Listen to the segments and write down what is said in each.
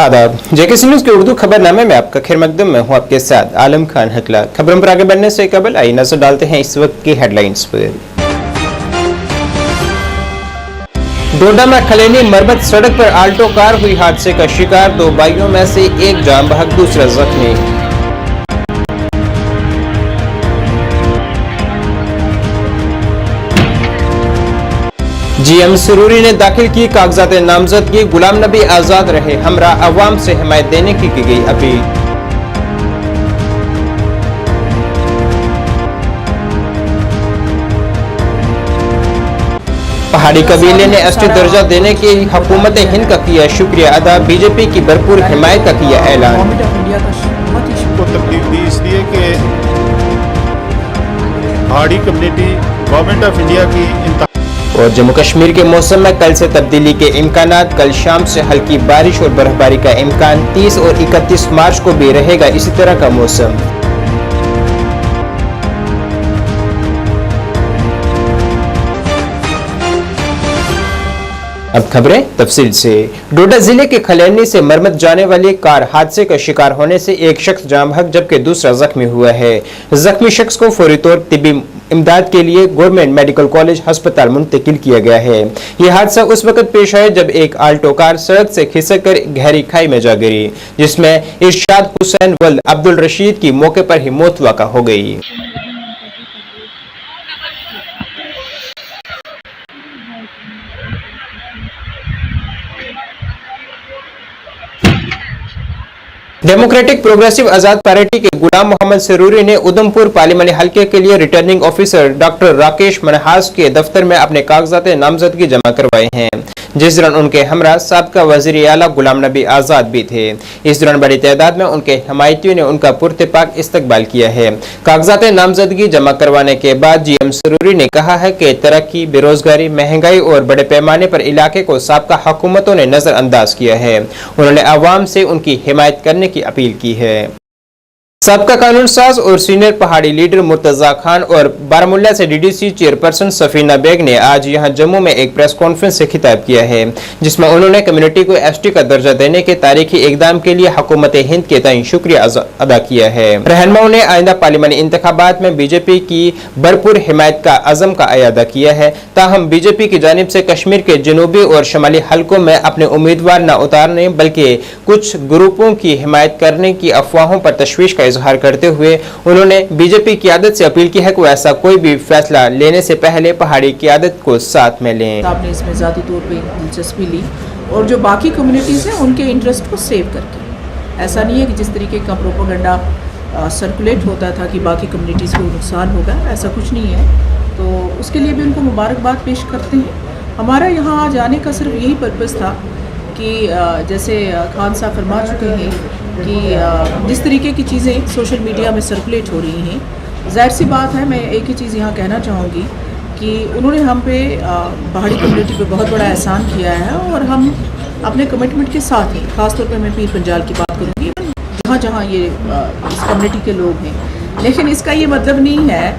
आदाब। JKC news के उर्दू खबरनामे में आपका खैर मकदम में हूँ आपके साथ आलम खान हकला। खबरों पर आगे बढ़ने से कबल आइए नजर डालते हैं इस वक्त की हेडलाइंस पर। डोडा में खलेनी मरमत सड़क पर आल्टो कार हुई हादसे का शिकार, 2 बाइकों में से एक जान बहक, दूसरा जख्मी। जीएम सरूरी ने दाखिल की कागजात नामजदगी, गुलाम नबी आजाद रहे हमरा, अवाम से हिमायत देने की गई अपील। पहाड़ी कबीले ने एसटी दर्जा देने की हुकूमत हिंद का किया शुक्रिया अदा, बीजेपी की भरपूर हिमायत का किया ऐलान। को तकलीफ दी इसलिए कि पहाड़ी कम्युनिटी गवर्नमेंट ऑफ इंडिया की और जम्मू कश्मीर के मौसम में कल से तब्दीली के इम्कानात, कल शाम से हल्की बारिश और बर्फबारी का इम्कान, 30 और 31 मार्च को भी रहेगा इसी तरह का मौसम। अब खबरें तफसील से। डोडा जिले के खलैनी से मरमत जाने वाली कार हादसे का शिकार होने से एक शख्स जान बहक जबकि दूसरा जख्मी हुआ है। जख्मी शख्स को फौरी तौर तिब्बी इमदाद के लिए गवर्नमेंट मेडिकल कॉलेज अस्पताल मुंतकिल किया गया है। यह हादसा उस वक्त पेश आया जब एक आल्टो कार सड़क से खिसक कर गहरी खाई में जा गिरी, जिसमें इरशाद हुसैन वल्द अब्दुल रशीद की मौके पर ही मौत वाक़ा हो गई। डेमोक्रेटिक प्रोग्रेसिव आजाद पार्टी के गुलाम मोहम्मद सरूरी ने उधमपुर पार्लियामानी हल्के के लिए returning officer doctor Rakesh Manhas के दफ्तर में अपने कागजात नामजदगी जमा करवाए हैं, जिस दौरान उनके हमरा साबका वजीर आला गुलाम नबी आजाद भी थे। इस दौरान बड़ी तादाद में उनके हमायतियों ने उनका पुरतपाक इस्तकबाल किया है। कागजात नामजदगी जमा करवाने के बाद जीएम सरूरी ने कहा है कि तरक्की, बेरोजगारी, महंगाई और बड़े पैमाने पर इलाके को साबका हुकूमतों ने नजरअंदाज किया है। उन्होंने आवाम से उनकी हिमायत करने की अपील की है। सबका कानून साज और सीनियर पहाड़ी लीडर मुर्तजा खान और बारामुल्ला से डीडीसी चेयरपर्सन सफीना बेग ने आज यहां जम्मू में एक प्रेस कॉन्फ्रेंस से खिताब किया है, जिसमें उन्होंने कम्युनिटी को एसटी का दर्जा देने के तारीखी इकदाम के लिए हुकूमत हिंद के तय शुक्रिया अदा किया है। रहनुमाओं ने आइंदा पार्लियामानी इंतखाबात में बीजेपी की भरपूर हिमायत का अज़म का अयादा किया है। ताहम बीजेपी की जानिब से कश्मीर के जनूबी और शमाली हल्कों में अपने उम्मीदवार न उतारने बल्कि कुछ ग्रुपों की हिमायत करने की अफवाहों पर तशवीश का इजहार करते हुए उन्होंने बीजेपी क़यादत से अपील की है कि वो ऐसा कोई भी फैसला लेने से पहले पहाड़ी क़यादत को साथ में लें। आपने इसमें ज़ाती तौर पे दिलचस्पी ली और जो बाकी कम्युनिटीज़ हैं उनके इंटरेस्ट को सेव करके, ऐसा नहीं है कि जिस तरीके का प्रोपेगेंडा सर्कुलेट होता था कि बाकी कम्युनिटीज़ को नुकसान होगा, ऐसा कुछ नहीं है। तो उसके लिए भी उनको मुबारकबाद पेश करते हैं। हमारा यहाँ आज आने का सिर्फ यही पर्पज़ था कि जैसे खान साहब फरमा चुके हैं कि जिस तरीके की चीज़ें सोशल मीडिया में सर्कुलेट हो रही हैं, ज़ाहिर सी बात है, मैं एक ही चीज़ यहाँ कहना चाहूँगी कि उन्होंने हम पे पहाड़ी कम्युनिटी पे बहुत बड़ा एहसान किया है और हम अपने कमिटमेंट के साथ हैं। ख़ासतौर पे मैं पीर पंजाल की बात करूँगी, जहाँ जहाँ ये इस कम्युनिटी के लोग हैं। लेकिन इसका ये मतलब नहीं है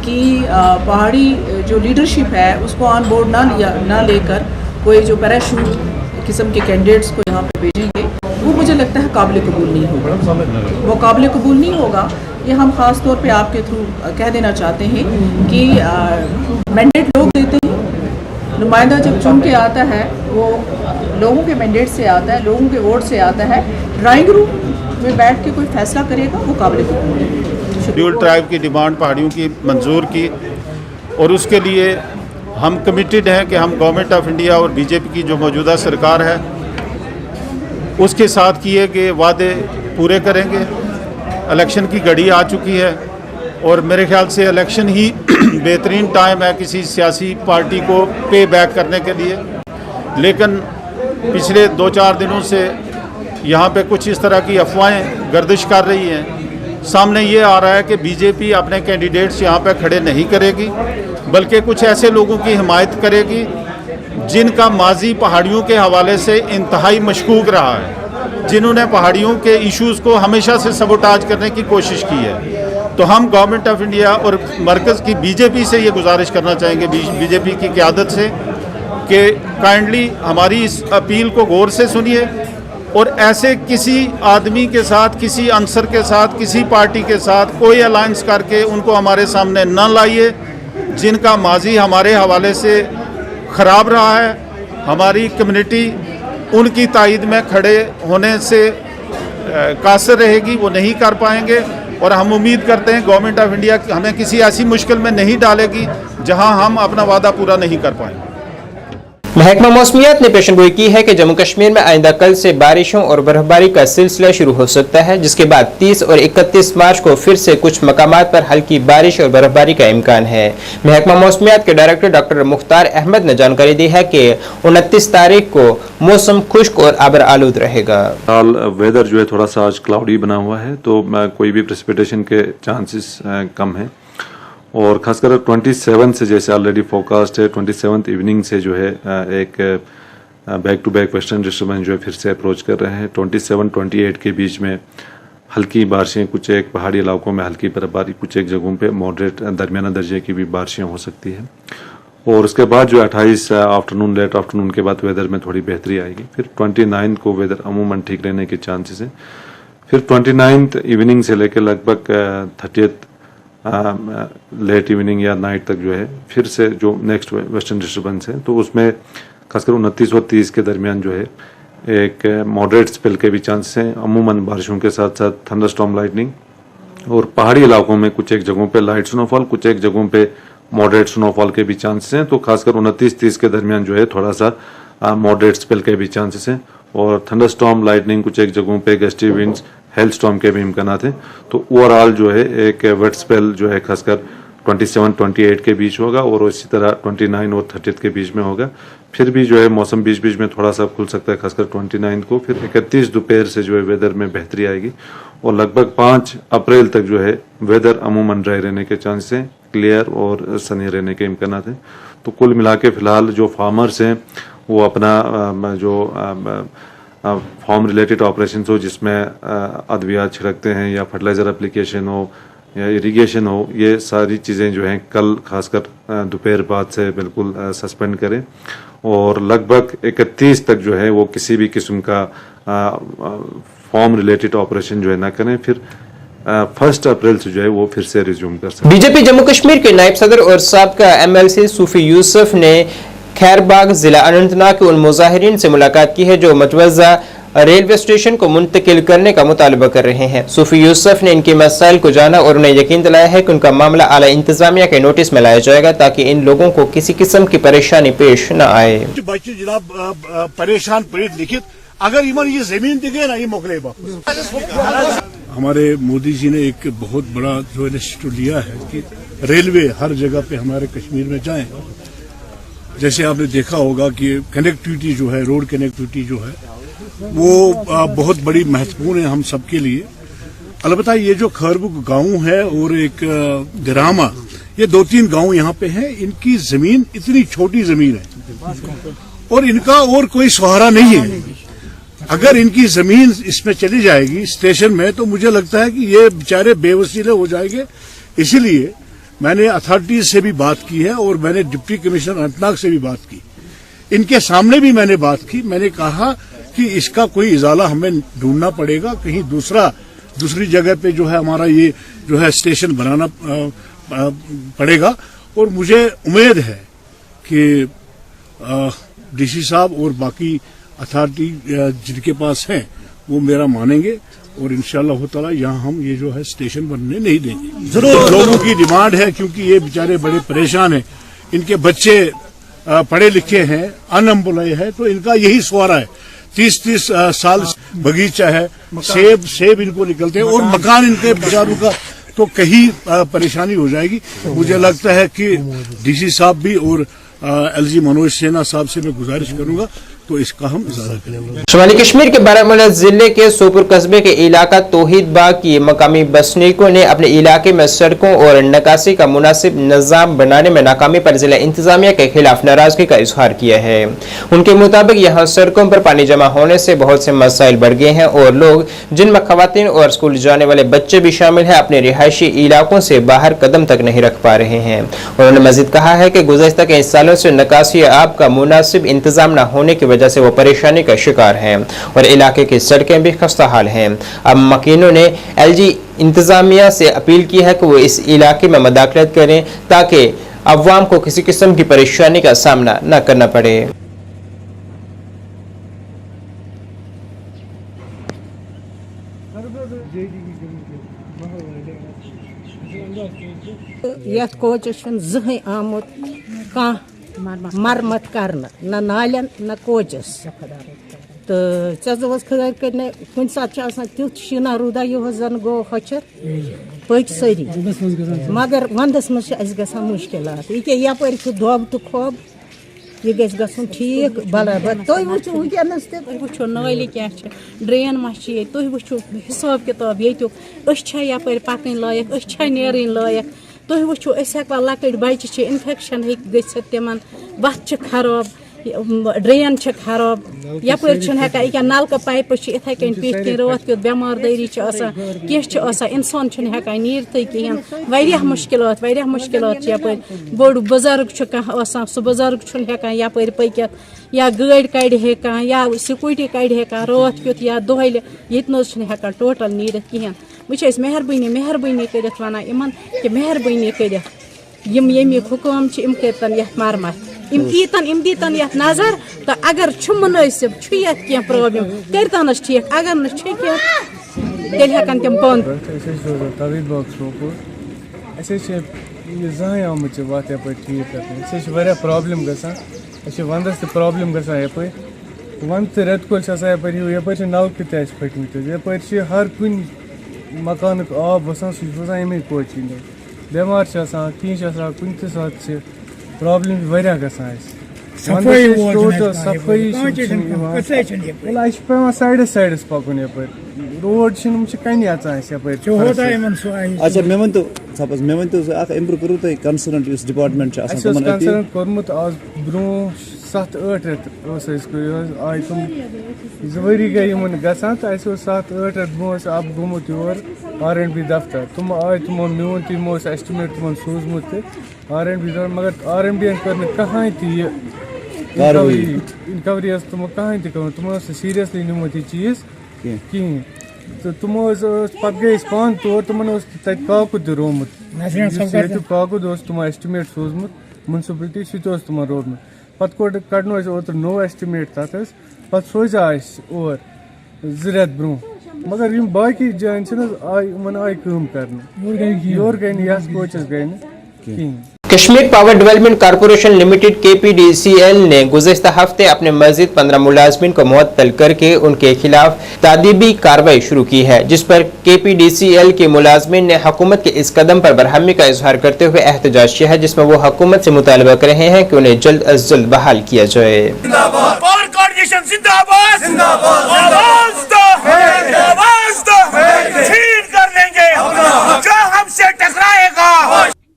कि पहाड़ी जो लीडरशिप है उसको ऑन बोर्ड ना लेकर कोई जो पैराशूट किस्म के कैंडिडेट्स को यहाँ पे भेजेंगे, वो मुझे लगता है काबिल कबूल नहीं होगा। वो काबिल कबूल नहीं होगा, ये हम ख़ास तौर पे आपके थ्रू कह देना चाहते हैं कि मैंडेट लोग देते हैं, नुमाइंदा जब चुन के आता है वो लोगों के मैंडेट से आता है, लोगों के वोट से आता है। ड्राइंग रूम में बैठ के कोई फैसला करेगा वो काबिल कबूल है। शेड्यूल ट्राइब की डिमांड पहाड़ियों की मंजूर की और उसके लिए हम कमिटेड हैं कि हम गवर्नमेंट ऑफ इंडिया और बीजेपी की जो मौजूदा सरकार है उसके साथ किए गए वादे पूरे करेंगे। इलेक्शन की घड़ी आ चुकी है और मेरे ख्याल से इलेक्शन ही बेहतरीन टाइम है किसी सियासी पार्टी को पे बैक करने के लिए। लेकिन पिछले 2-4 दिनों से यहाँ पे कुछ इस तरह की अफवाहें गर्दिश कर रही हैं। सामने ये आ रहा है कि बीजेपी अपने कैंडिडेट्स यहाँ पे खड़े नहीं करेगी, बल्कि कुछ ऐसे लोगों की हिमायत करेगी जिनका माजी पहाड़ियों के हवाले से इंतहाई मशकूक रहा है, जिन्होंने पहाड़ियों के इश्यूज़ को हमेशा से सबोटाज करने की कोशिश की है। तो हम गवर्नमेंट ऑफ इंडिया और मरकज़ की बीजेपी से ये गुजारिश करना चाहेंगे, बीजेपी की क़यादत से, कि काइंडली हमारी इस अपील को गौर से सुनिए और ऐसे किसी आदमी के साथ, किसी अनसर के साथ, किसी पार्टी के साथ कोई अलायंस करके उनको हमारे सामने न लाइए, जिनका माजी हमारे हवाले से ख़राब रहा है। हमारी कम्युनिटी उनकी तायद में खड़े होने से कासर रहेगी, वो नहीं कर पाएंगे। और हम उम्मीद करते हैं गवर्नमेंट ऑफ इंडिया हमें किसी ऐसी मुश्किल में नहीं डालेगी जहां हम अपना वादा पूरा नहीं कर पाएंगे। महकमा मौसमियात ने पेशन गोई की है कि जम्मू कश्मीर में आइंदा कल से बारिशों और बर्फबारी का सिलसिला शुरू हो सकता है, जिसके बाद 30 और 31 मार्च को फिर से कुछ मकामात पर हल्की बारिश और बर्फबारी का इम्कान है। महकमा मौसमियात के डायरेक्टर डॉक्टर मुख्तार अहमद ने जानकारी दी है कि 29 तारीख को मौसम खुश्क और आबर आलूद रहेगा। हाल वेदर जो है थोड़ा सा आज क्लाउडी बना हुआ है, तो कोई भी प्रेसिपिटेशन के चांसेस कम है। और खासकर 27 से जैसे ऑलरेडी फोरकास्ट है, 27 इवनिंग से जो है एक back to back western disturbance जो है फिर से अप्रोच कर रहे हैं। 27-28 के बीच में हल्की बारिशें, कुछ एक पहाड़ी इलाकों में हल्की बर्फबारी, कुछ एक जगहों पे मॉडरेट दरमियाना दर्जे की भी बारिशें हो सकती हैं। और उसके बाद जो 28 आफ्टरनून, लेट आफ्टरनून के बाद वेदर में थोड़ी बेहतरी आएगी। फिर 29 को वेदर अमूमन ठीक रहने के चांसेस हैं। फिर 29 इवनिंग से लेकर लगभग 30 लेट इवनिंग या नाइट तक जो है फिर से जो नेक्स्ट वेस्टर्न डिस्टर्बेंस है, तो उसमें खासकर 29 और 30 के दरमियान जो है एक मॉडरेट स्पेल के भी चांसेस हैं, अमूमन बारिशों के साथ साथ थंडरस्टॉर्म, लाइटनिंग। और पहाड़ी इलाकों में कुछ एक जगहों पे लाइट स्नोफॉल, कुछ एक जगहों पे मॉडरेट स्नोफॉल के भी चांसेस हैं। तो खासकर 29-30 के दरमियान जो है थोड़ा सा मॉडरेट स्पेल के भी चांसेस हैं। और थंडरस्टॉर्म, लाइटनिंग, कुछ एक जगहों पे गस्टी विंड्स, हेल स्टॉर्म के भी इम्कानात हैं। तो ओवरऑल जो है एक वेट स्पेल जो है खासकर 27-28 के बीच होगा और इसी तरह 29 और 30 के बीच में होगा। फिर भी जो है मौसम बीच बीच में थोड़ा सा खुल सकता है, खासकर 29 को। फिर 31 दोपहर से जो है वेदर में बेहतरी आएगी और लगभग 5 अप्रैल तक जो है वेदर अमूमन ड्राई रहने के चांसेस हैं, क्लियर और सनी रहने के इम्कानात हैं। तो कुल मिला के फिलहाल जो फार्मर्स हैं वो अपना जो फार्म रिलेटेड ऑपरेशन हो, जिसमें अद्वियात छिड़कते हैं या फर्टिलाइज़र एप्लीकेशन हो या इरिगेशन हो, ये सारी चीज़ें जो हैं कल खासकर दोपहर बाद से बिल्कुल सस्पेंड करें। और लगभग 31 तक जो है वो किसी भी किस्म का फॉर्म रिलेटेड ऑपरेशन जो है ना करें। फिर 1 अप्रैल से जो है वो फिर से रिज्यूम कर सकते। बीजेपी जम्मू कश्मीर के नायब सदर और साबका MLC सूफी यूसुफ ने खैरबाग जिला अनंतनाग के उन मुजाहिरीन से मुलाकात की है जो मुतवज़्ज़ा रेलवे स्टेशन को मुंतकिल करने का मुतालबा कर रहे हैं। सूफी यूसुफ ने इनके मसाइल को जाना और उन्हें यकीन दिलाया है कि उनका मामला आला इंतजामिया के नोटिस में लाया जाएगा ताकि इन लोगों को किसी किस्म की परेशानी पेश न आए। बच्चे जनाब परेशान पीड़ित लिखित अगर इमन ये जमीन दिखे ना ये मोकले हमारे मोदी जी ने एक बहुत बड़ा जो इनिशिएटिव लिया है कि रेलवे हर जगह पे हमारे कश्मीर में जाए। जैसे आपने देखा होगा कि कनेक्टिविटी जो है, रोड कनेक्टिविटी जो है वो बहुत बड़ी महत्वपूर्ण है हम सबके लिए। अलबत्ता ये जो खैरबाग गांव है और एक गिरामा, ये 2-3 गांव यहाँ पे हैं, इनकी जमीन इतनी छोटी जमीन है और इनका और कोई सहारा नहीं है। अगर इनकी जमीन इसमें चली जाएगी स्टेशन में, तो मुझे लगता है कि ये बेचारे बेवसीले हो जाएंगे। इसीलिए मैंने अथॉरिटीज से भी बात की है और मैंने डिप्टी कमिश्नर अनंतनाग से भी बात की। इनके सामने भी मैंने बात की। मैंने कहा कि इसका कोई इजाला हमें ढूंढना पड़ेगा, कहीं दूसरी जगह पे जो है हमारा ये जो है स्टेशन बनाना पड़ेगा। और मुझे उम्मीद है कि डीसी साहब और बाकी अथॉरिटी जिनके पास हैं वो मेरा मानेंगे और इंशाअल्लाह ताला यहाँ हम ये जो है स्टेशन बनने नहीं देंगे। जरूर लोगों की डिमांड है, क्योंकि ये बेचारे बड़े परेशान हैं, इनके बच्चे पढ़े लिखे हैं, अनएम्प्लॉय है, तो इनका यही सहारा है। 30-30 साल बगीचा है, सेब इनको निकलते हैं और मकान इनके बेचारों का तो कहीं परेशानी हो जाएगी। मुझे लगता है कि डीसी साहब भी और LG मनोज सिन्हा साहब से मैं गुजारिश करूंगा तो इसका हम इजारा करेंगे। शुमाली कश्मीर के बारामूला जिले के सोपुर कस्बे के इलाका तौहीद बाग की मकामी बसनीकों ने अपने इलाके में सड़कों और निकासी का मुनासिब निजाम बनाने में नाकामी पर जिला इंतजामिया के खिलाफ नाराजगी का इजहार किया है। उनके मुताबिक यहाँ सड़कों पर पानी जमा होने से बहुत से मसाइल बढ़ गए हैं और लोग, जिनमें खवातीन और स्कूल जाने वाले बच्चे भी शामिल हैं, अपने रिहायशी इलाकों से बाहर कदम तक नहीं रख पा रहे हैं। उन्होंने मजीद कहा है कि गुज़श्ता कई सालों से निकासी आब का मुनासिब इंतजाम न होने की वजह से वो परेशानी का शिकार हैं और इलाके की सड़कें भी खस्ता हाल हैं। अब मकीनों ने LG इंतजामिया से अपील की है कि वो इस इलाके में मदाखलत करें ताकि अवाम को किसी किस्म की परेशानी का सामना न करना पड़े। यथ कोचस जहन आमुत मरमत कर न नालन न कोचस तो चस खुदा कर कुन सात तुथ शीना रूदा यह जन गो हचर पच सारी मगर वंदस मज ग मुश्किल यप दोब तो खोब यह गु ठीक बराबर तुम वो वनस वो नाल क्या ड्रेन मा तुम वो हिसाब किताब ये यप पकन लायक नेरन लायक तुम वो हेकवा लकट बच्चे इन्फेक्शन हे तिम वत खराब ड्रेन खराब यपर हेकान नलक पाइप इथे कन पिथ कन रात कित बेमारदारी कह इंसान हेकान नीरत कहें वह मुश्किल यपर बोड़ बुजुर्ग सह बुजुर्ग हेकान यपर पकित या गाड़ी कड़े कह या स्कूटी कड़े कह रात कित या दोहल ये हेकान टोटल नीरत कहें वो मेहरबानी कर वन इन कि मेहरबानी कर यमिक हुकूम इम करतन ये मरमत इम दीतन ये नजर तो अगर मुनासिब कह प्रॉब्लम करतन ठीक अगर न तेल हेकन तम बंद जहां आमुत वत यप ठीक कर प्रॉब्लम गसान वंदस प्रॉब्लम गसान यप वंद तो रेत कोल यप नलक फटमत यप हर कुन मकान आब वसान सह अमे कोची बेमार कह कुन सात प्रॉब्लम गसान सफाई पे साइडस पकन यप रोड कन अच्छा मे वन तो सपोज मे वन तो इम्प्रूव करू तुम कंसर्न डिपार्टमेंट कंसर्न कोर्मुत आज ब्रो 7-8 रेत आय तुम 2 वरी गई गसान तो 7-8 रेत ब्रो अब गोमुत योर R&B दफ्तर तुम आय तुमो मोन तुमो एस्टिमेट तुम सूजमुत R&B मगर R&B कर कहां इनकवरी तुम कहां तुम सीरियसली निमुत यह चीज कहें तो तुम पे गई पान तौर तुम काकुद रोमुत काकुद तुम एस्टिमेट सूजमुत म्यूनसिपलिटी सह तुम रोदमुत पे कड़नो ओतर नो एस्टिमेट तथ पे सोजा और 2 रेत ब्रो मगर यम बाकी जान आय कम कर योर गई कोचस गई कहीं। Kashmir power development corporation limited KPDCL ने गुज़िश्ता हफ्ते अपने मज़ीद 15 मुलाजमीन को मुअत्तल करके उनके खिलाफ तादीबी कार्रवाई शुरू की है, जिस पर KPDCL के मुलाजमीन ने हुकूमत के इस कदम पर बरहमी का इजहार करते हुए एहतजाज किया है, जिसमें वो हुकूमत से मुतालबा कर रहे हैं कि उन्हें जल्द अज जल्द बहाल किया जाए।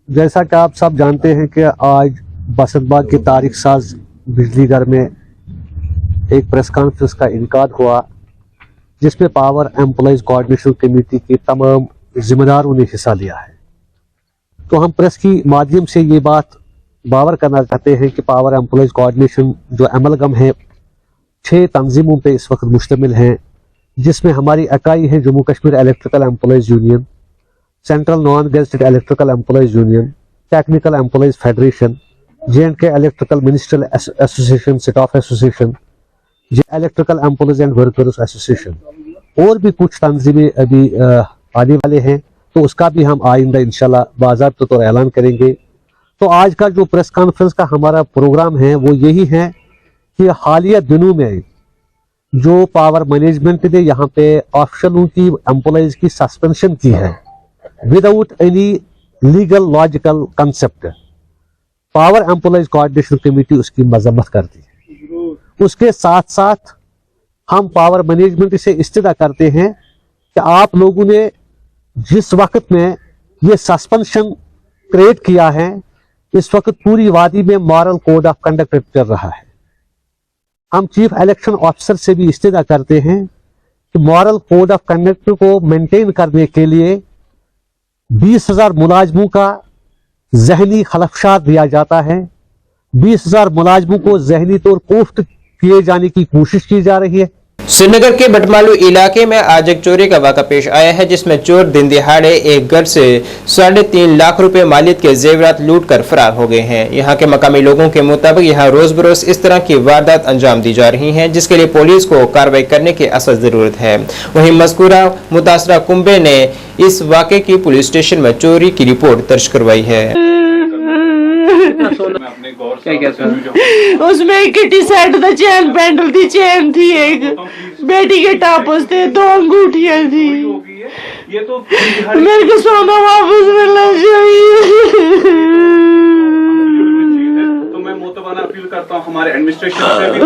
जैसा कि आप सब जानते हैं कि आज बसंतबाग की तारीख साज बिजली घर में एक प्रेस कॉन्फ्रेंस का इनकाद हुआ, जिसमें पावर एम्प्लॉयज कोऑर्डिनेशन कमेटी के तमाम जिम्मेदारों ने हिस्सा लिया है। तो हम प्रेस की माध्यम से ये बात बावर करना चाहते हैं कि पावर एम्प्लॉयज कोऑर्डिनेशन जो एमलगम है 6 तंजीमों पे इस वक्त मुश्तमिल हैं, जिसमें हमारी इकाई है Jammu Kashmir electrical employees union, central non gazetted electrical employees union, technical employees federation, J&K electrical ministerial association, staff association, electrical employees and workers association और भी कुछ तंजीमें अभी आने वाले हैं, तो उसका भी हम आइंदा इंशाल्लाह बाज़ाब्ता तौर ऐलान करेंगे। तो आज का जो प्रेस कॉन्फ्रेंस का हमारा प्रोग्राम है वो यही है कि हालिया दिनों में जो पावर मैनेजमेंट ने यहाँ पे ऑफिशियलों की एम्प्लॉयज की सस्पेंशन की है without any legal logical concept, power employees coordination committee उसकी मजम्मत करती है। उसके साथ साथ हम पावर मैनेजमेंट से इस्तिदा करते हैं कि आप लोगों ने जिस वक्त में ये सस्पेंशन क्रिएट किया है, इस वक्त पूरी वादी में मॉरल कोड ऑफ कंडक्ट चल रहा है। हम चीफ इलेक्शन ऑफिसर से भी इस्तिदा करते हैं कि मॉरल कोड ऑफ कंडक्ट को मेंटेन करने के लिए 20,000 मुलाजमों का जहनी खलफशात दिया जाता है, 20,000 मुलाजमों को जहनी तौर पोस्ट किए जाने की कोशिश की जा रही है। श्रीनगर के बटमालू इलाके में आज एक चोरी का वाक़ा पेश आया है, जिसमें चोर दिन दिहाड़े एक घर से 3.5 लाख रुपए मालियत के जेवरात लूट कर फरार हो गए हैं। यहां के मकामी लोगों के मुताबिक यहां रोज बरोज इस तरह की वारदात अंजाम दी जा रही हैं, जिसके लिए पुलिस को कार्रवाई करने की असद जरूरत है। वहीं मज़कूरा मुतासरा कुंबे ने इस वाक़े की पुलिस स्टेशन में चोरी की रिपोर्ट दर्ज करवाई है। उसमें एक किटी सेट था, चैन पेंडल थी, चैन थी, एक बेटी के टापस थे, 2 अंगूठियां थी। मेरे को सोना वापस मिलना चाहिए। तो मैं मोतबाना अपील करता हूँ हमारे एडमिनिस्ट्रेशन से भी।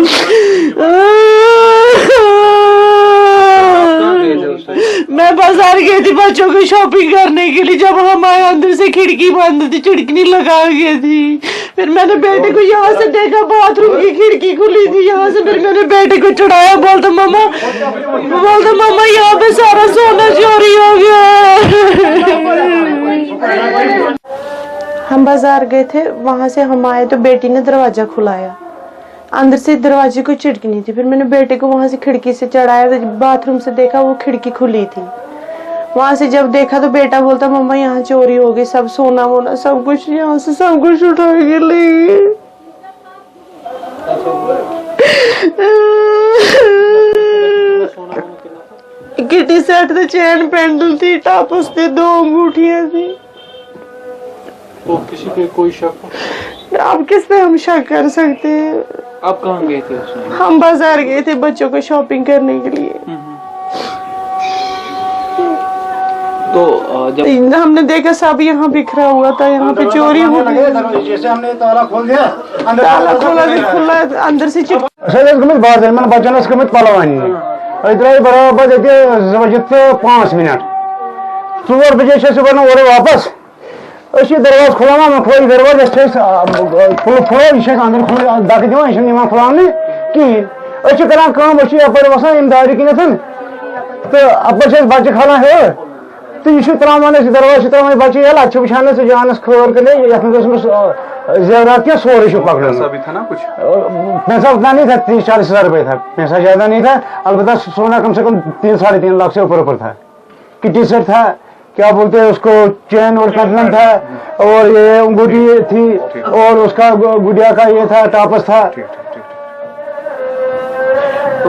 मैं बाजार गई थी बच्चों को शॉपिंग करने के लिए, जब हम आए अंदर से खिड़की बंद थी, खिड़की लगा गई थी। फिर मैंने बेटे को यहाँ से देखा, बाथरूम की खिड़की खुली थी यहाँ से। फिर मैंने बेटे को चढ़ाया, बोलता मामा यहाँ पे सारा सोना चोरी हो गया। हम बाजार गए थे, वहां से हम आए तो बेटी ने दरवाजा खुलाया, अंदर से दरवाजे को चिड़की नहीं थी। फिर मैंने बेटे को वहां से खिड़की से चढ़ाया, बाथरूम से देखा वो खिड़की खुली थी। वहां से जब देखा तो बेटा बोलता मम्मा यहाँ चोरी हो गई, सब सोना वोना सब कुछ यहाँ से सब कुछ उठा के ले गए। किटी सेट थे, चैन पेंडल थी, टापस थे, 2 अंगूठियां थी। तो किसी पे कोई शक? अब किस पे हम शक कर सकते हैं? आप कहाँ गए थे उसमें? हम बाजार गए थे बच्चों को शॉपिंग करने के लिए। तो जब हमने देखा सब यहाँ बिखरा हुआ था, यहाँ पे चोरी हो गई। जैसे हमने ताला खोल दिया, ताला खुला अंदर से बच्चन पलवानी बराबर 5 मिनट 4 बजे सुबह और वापस दरवाजा खुलाना खोल दरवाजा अंदर दक दिवान खुलाने कहें कर वसान दारि कन तो अपर बच्चे खाना है तो यह त्रावान दरवाजा त्रावान बच्चे यल अत वुचान जानस खर कर जेवरात क्या सोरे पकड़ पैसा उतना नहीं था, 30-40 हज़ार रुपये था, पैसा ज्यादा नहीं था। अलबत्ता सोना कम से कम 3-3.5 लाख से ऊपर था। किटी सेट था, क्या बोलते हैं उसको, चैन और कटलन था, और ये अंगूठी थी, और उसका गुड़िया का ये था, टापस था।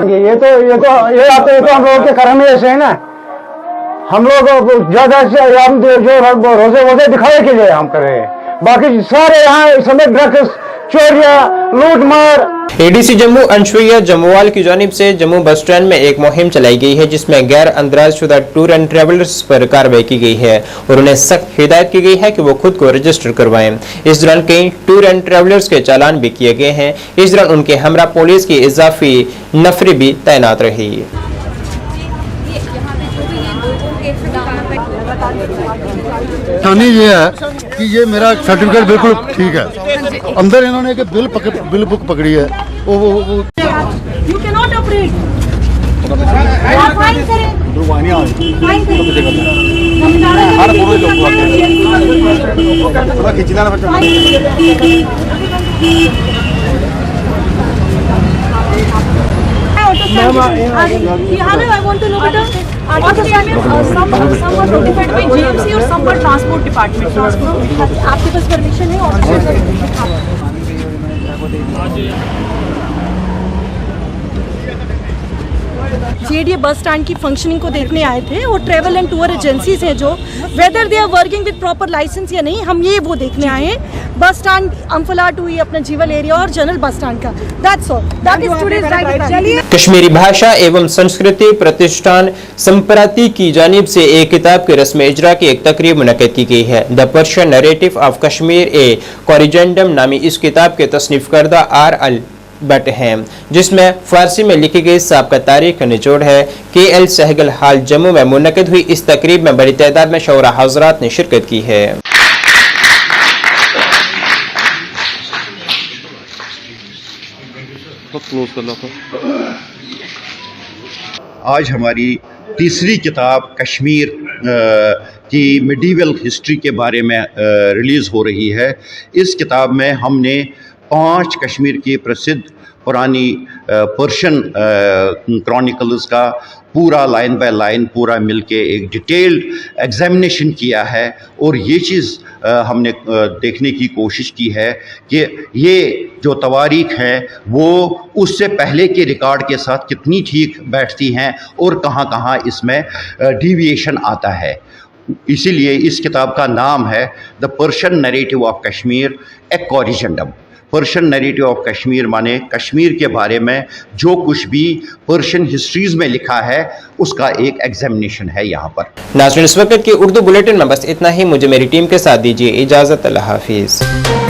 ये तो हम लोग के कर्म में ऐसे है ना, हम लोग ज्यादा से हम जो रोजे वोजे दिखावे के लिए हम कर रहे हैं, बाकी सारे यहाँ समय ड्रग्स, चोरियां, लूट मार। एडीसी जम्मू अंशुया जम्मुवाल की जानिब से जम्मू बस स्टैंड में एक मुहिम चलाई गई है, जिसमें गैर अंदराजशुदा टूर एंड ट्रेवलर्स पर कार्रवाई की गई है और उन्हें सख्त हिदायत की गई है कि वो खुद को रजिस्टर करवाएं। इस दौरान कई टूर एंड ट्रेवलर्स के चालान भी किए गए हैं। इस दौरान उनके हमरा पुलिस की इजाफी नफरी भी तैनात रही। ये है कि ये मेरा सर्टिफिकेट बिल्कुल ठीक है। अंदर इन्होंने एक बिल बुक पकड़ी है, वो you can not operate. I want to know better. Some were notified by GMC और some were transport department. आपके पास परमिशन है? जेडीए बस स्टैंड की फंक्शनिंग को देखने आए थे और ट्रैवल एंड टूर एजेंसीज हैं जो whether they are working with proper licence या नहीं, हम ये वो देखने आए हैं। बस स्टैंड अम्फलाट हुई अपना जीवल एरिया और जनरल बस स्टैंड का, that's all, that is today's right. Kashmiri भाषा एवं संस्कृति प्रतिष्ठान संप्राति की जानिब से एक किताब के रस्म इजरा की एक तकरीब मुनक्किद की गई है। The Persian narrative of Kashmir A corrigendum नामी इस किताब के तसनीफ करदा आर अल बट हैं, जिसमें फारसी में लिखी गई साबका तारीख का निचोड़ है। KL सहगल हाल जम्मू में मुनक्किद हुई इस तकरीब में बड़ी तादाद में शौरा हजरात ने शिरकत की है। आज हमारी तीसरी किताब कश्मीर की मिडीवल हिस्ट्री के बारे में रिलीज़ हो रही है। इस किताब में हमने 5 कश्मीर की प्रसिद्ध पुरानी पर्शियन क्रॉनिकल्स का पूरा लाइन बाय लाइन पूरा मिलके एक डिटेल्ड एग्जामिनेशन किया है और ये चीज़ हमने देखने की कोशिश की है कि ये जो तवारीख हैं वो उससे पहले के रिकॉर्ड के साथ कितनी ठीक बैठती हैं और कहाँ कहाँ इसमें डिविएशन आता है। इसीलिए इस किताब का नाम है the Persian narrative of Kashmir A corrigendum. Persian narrative of Kashmir माने कश्मीर के बारे में जो कुछ भी पर्शियन हिस्ट्रीज़ में लिखा है उसका एक एग्जामिनेशन है यहाँ पर। नाज़रीन, इस वक्त की उर्दू बुलेटिन में बस इतना ही। मुझे मेरी टीम के साथ दीजिए इजाज़त। अल्लाह हाफिज़।